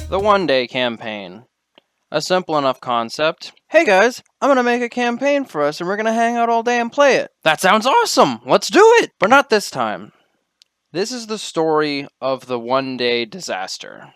The one-day campaign. A simple enough concept. Hey guys, I'm gonna make a campaign for us and we're gonna hang out all day and play it. That sounds awesome! Let's do it! But not this time. This is the story of the one-day disaster.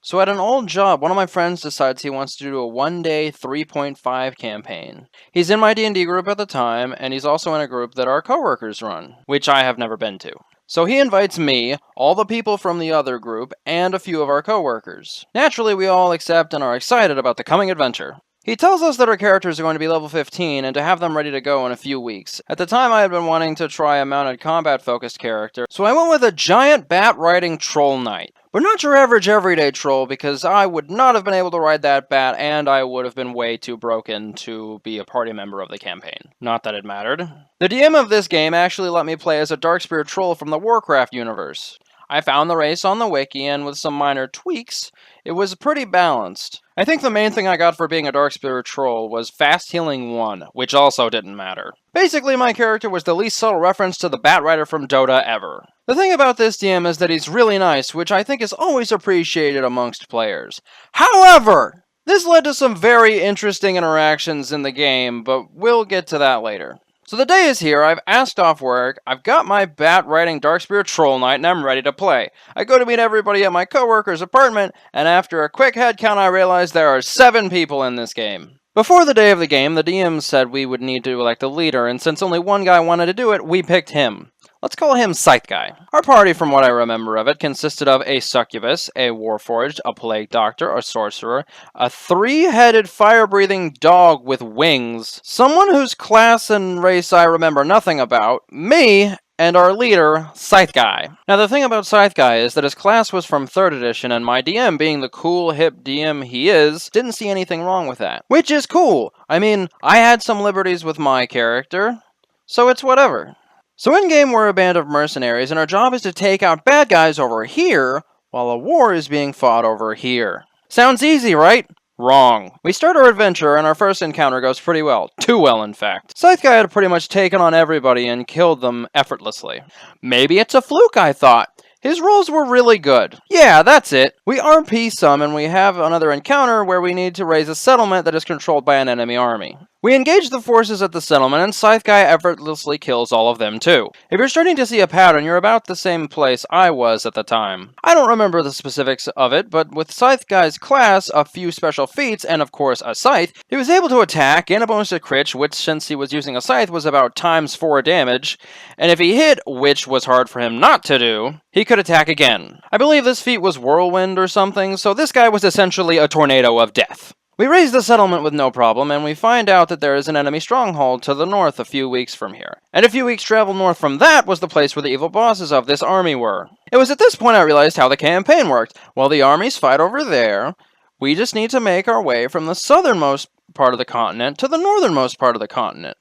So at an old job, one of my friends decides he wants to do a one-day 3.5 campaign. He's in my D&D group at the time, and he's also in a group that our coworkers run, which I have never been to. So he invites me, all the people from the other group, and a few of our coworkers. Naturally, we all accept and are excited about the coming adventure. He tells us that our characters are going to be level 15 and to have them ready to go in a few weeks. At the time, I had been wanting to try a mounted combat-focused character, so I went with a giant bat-riding troll knight. But not your average everyday troll, because I would not have been able to ride that bat, and I would have been way too broken to be a party member of the campaign. Not that it mattered. The DM of this game actually let me play as a Darkspear troll from the Warcraft universe. I found the race on the wiki, and with some minor tweaks, it was pretty balanced. I think the main thing I got for being a Darkspear troll was Fast Healing 1, which also didn't matter. Basically, my character was the least subtle reference to the Batrider from Dota ever. The thing about this DM is that he's really nice, which I think is always appreciated amongst players. However, this led to some very interesting interactions in the game, but we'll get to that later. So the day is here, I've asked off work, I've got my bat-riding Darkspear Troll Knight, and I'm ready to play. I go to meet everybody at my coworker's apartment, and after a quick head count I realize there are 7 people in this game. Before the day of the game, the DM said we would need to elect a leader, and since only one guy wanted to do it, we picked him. Let's call him Scythe Guy. Our party, from what I remember of it, consisted of a succubus, a warforged, a plague doctor, a sorcerer, a 3-headed fire-breathing dog with wings, someone whose class and race I remember nothing about, me, and our leader, Scythe Guy. Now the thing about Scythe Guy is that his class was from 3rd edition, and my DM, being the cool, hip DM he is, didn't see anything wrong with that. Which is cool! I mean, I had some liberties with my character, so it's whatever. So in-game we're a band of mercenaries, and our job is to take out bad guys over here, while a war is being fought over here. Sounds easy, right? Wrong. We start our adventure, and our first encounter goes pretty well. Too well, in fact. Scythe Guy had pretty much taken on everybody and killed them effortlessly. Maybe it's a fluke, I thought. His rolls were really good. Yeah, that's it. We RP some, and we have another encounter where we need to raise a settlement that is controlled by an enemy army. We engage the forces at the settlement, and Scythe Guy effortlessly kills all of them too. If you're starting to see a pattern, you're about the same place I was at the time. I don't remember the specifics of it, but with Scythe Guy's class, a few special feats, and of course a scythe, he was able to attack, gain a bonus to crit, which since he was using a scythe was about ×4 damage, and if he hit, which was hard for him not to do, he could attack again. I believe this feat was Whirlwind or something, so this guy was essentially a tornado of death. We raise the settlement with no problem, and we find out that there is an enemy stronghold to the north a few weeks from here. And a few weeks travel north from that was the place where the evil bosses of this army were. It was at this point I realized how the campaign worked. While the armies fight over there, we just need to make our way from the southernmost part of the continent to the northernmost part of the continent,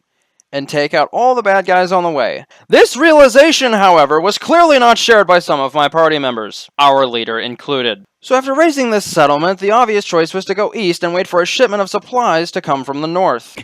and take out all the bad guys on the way. This realization, however, was clearly not shared by some of my party members, our leader included. So after raising this settlement, the obvious choice was to go east and wait for a shipment of supplies to come from the north.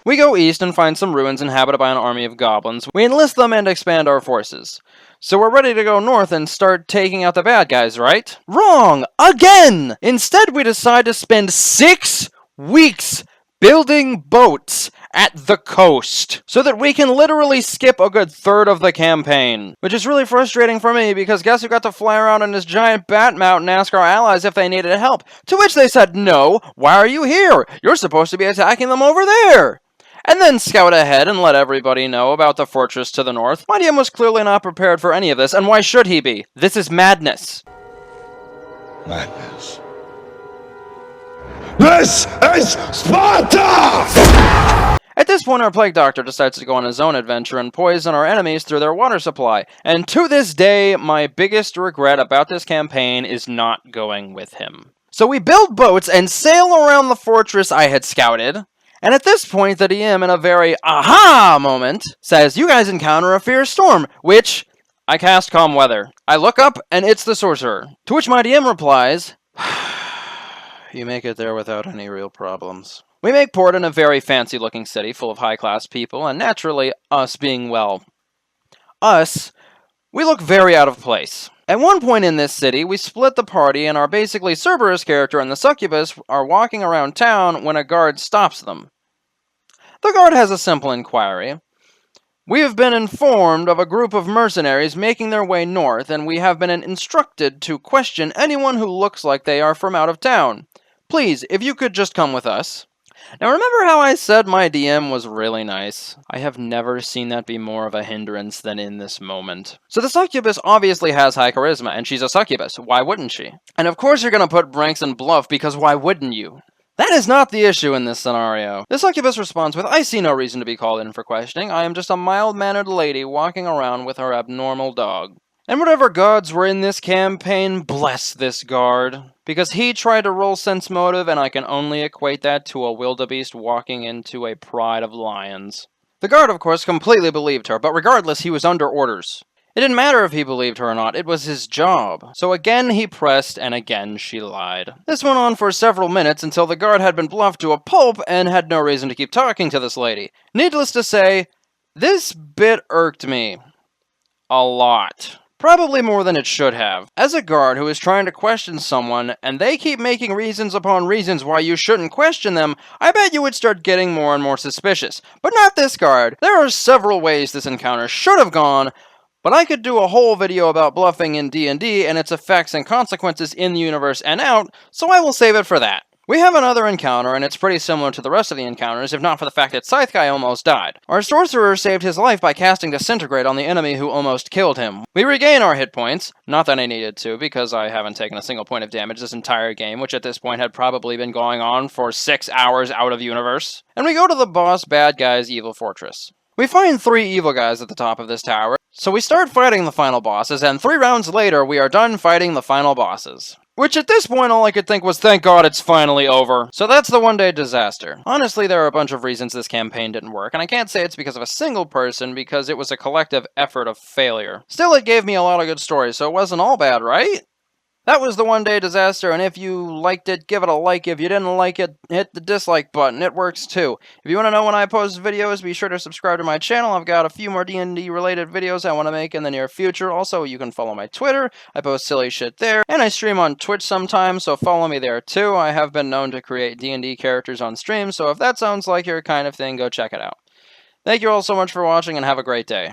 We go east and find some ruins inhabited by an army of goblins. We enlist them and expand our forces. So we're ready to go north and start taking out the bad guys, right? Wrong! Again! Instead, we decide to spend 6 weeks building boats at the coast, so that we can literally skip a good third of the campaign. Which is really frustrating for me, because guess who got to fly around in this giant bat mount and ask our allies if they needed help? To which they said, no, why are you here? You're supposed to be attacking them over there! And then scout ahead and let everybody know about the fortress to the north. My DM was clearly not prepared for any of this, and why should he be? This is madness. Madness. This is Sparta! At this point, our plague doctor decides to go on his own adventure and poison our enemies through their water supply. And to this day, my biggest regret about this campaign is not going with him. So we build boats and sail around the fortress I had scouted. And at this point, the DM, in a very aha moment, says, you guys encounter a fierce storm, which I cast Calm Weather. I look up, and it's the sorcerer. To which my DM replies, You make it there without any real problems. We make port in a very fancy-looking city full of high-class people, and naturally, us being, well, us, we look very out of place. At one point in this city, we split the party, and our basically Cerberus character and the succubus are walking around town when a guard stops them. The guard has a simple inquiry. We have been informed of a group of mercenaries making their way north, and we have been instructed to question anyone who looks like they are from out of town. Please, if you could just come with us. Now remember how I said my DM was really nice? I have never seen that be more of a hindrance than in this moment. So the succubus obviously has high charisma, and she's a succubus. Why wouldn't she? And of course you're gonna put Branks in bluff, because why wouldn't you? That is not the issue in this scenario. The succubus responds with, I see no reason to be called in for questioning. I am just a mild-mannered lady walking around with her abnormal dog. And whatever gods were in this campaign, bless this guard. Because he tried to roll sense motive, and I can only equate that to a wildebeest walking into a pride of lions. The guard, of course, completely believed her, but regardless, he was under orders. It didn't matter if he believed her or not, it was his job. So again he pressed, and again she lied. This went on for several minutes until the guard had been bluffed to a pulp and had no reason to keep talking to this lady. Needless to say, this bit irked me. A lot. Probably more than it should have. As a guard who is trying to question someone, and they keep making reasons upon reasons why you shouldn't question them, I bet you would start getting more and more suspicious. But not this guard. There are several ways this encounter should have gone, but I could do a whole video about bluffing in D&D and its effects and consequences in the universe and out, so I will save it for that. We have another encounter, and it's pretty similar to the rest of the encounters, if not for the fact that Scythe Guy almost died. Our sorcerer saved his life by casting Disintegrate on the enemy who almost killed him. We regain our hit points, not that I needed to, because I haven't taken a single point of damage this entire game, which at this point had probably been going on for 6 hours out of universe. And we go to the boss bad guy's evil fortress. We find 3 evil guys at the top of this tower, so we start fighting the final bosses, and 3 rounds later we are done fighting the final bosses. Which at this point all I could think was, thank God it's finally over. So that's the one-day disaster. Honestly, there are a bunch of reasons this campaign didn't work, and I can't say it's because of a single person, because it was a collective effort of failure. Still, it gave me a lot of good stories, so it wasn't all bad, right? That was the one-day disaster, and if you liked it, give it a like. If you didn't like it, hit the dislike button. It works too. If you want to know when I post videos, be sure to subscribe to my channel. I've got a few more D&D related videos I want to make in the near future. Also, you can follow my Twitter. I post silly shit there, and I stream on Twitch sometimes, so follow me there too. I have been known to create D&D characters on stream, so if that sounds like your kind of thing, go check it out. Thank you all so much for watching, and have a great day.